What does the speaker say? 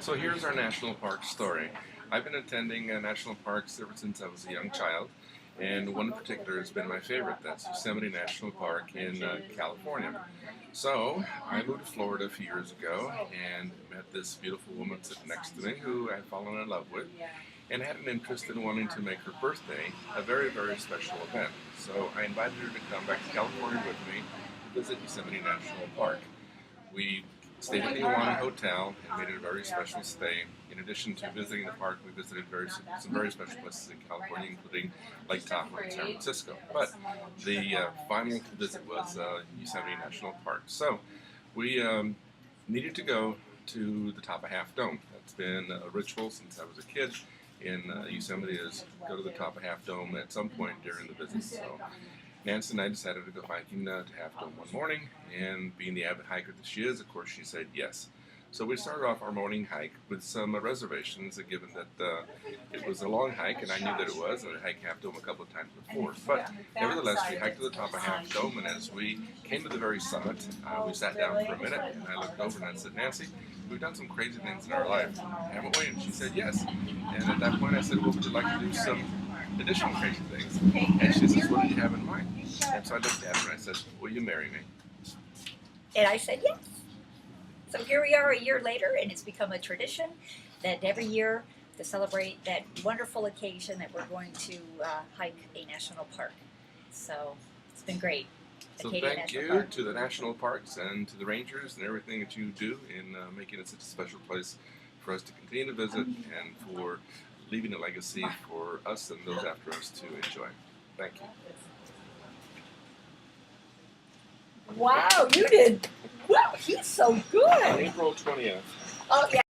So here's our national park story. I've been attending national parks ever since I was a young child, and one in particular has been my favorite. That's Yosemite National Park in California. So I moved to Florida a few years ago and met this beautiful woman sitting next to me who I've fallen in love with and had an interest in wanting to make her birthday a very, very special event. So I invited her to come back to California with me to visit Yosemite National Park. We stayed at the Awana Hotel and made it a very special stay. In addition to visiting the park, we visited some very special places in California, including Lake Tahoe and San Francisco. But the final visit was Yosemite National Park. So we needed to go to the top of Half Dome. That's been a ritual since I was a kid in Yosemite, is go to the top of Half Dome at some point during the visit. So Nancy and I decided to go hiking to Half Dome one morning, and being the avid hiker that she is, of course, she said yes. So we started off our morning hike with some reservations, given that it was a long hike, and I knew that it was. I hiked Half Dome a couple of times before. But nevertheless, we hiked to the top of Half Dome, and as we came to the very summit, we sat down for a minute, and I looked over and I said, Nancy, we've done some crazy things in our life, haven't we? And she said yes. And at that point I said, well, would you like to do some additional crazy things? And she says, what do you have in mind? And so I looked at her and I said, will you marry me? And I said yes. So here we are a year later, and it's become a tradition that every year to celebrate that wonderful occasion that we're going to hike a national park. So it's been great. So Acadia thank National you Park. to the national parks and to the rangers and everything that you do in making it such a special place for us to continue to visit and for leaving a legacy for us and those after us to enjoy. Thank you. Wow, you did. Wow, he's so good. April 20th. Oh yeah.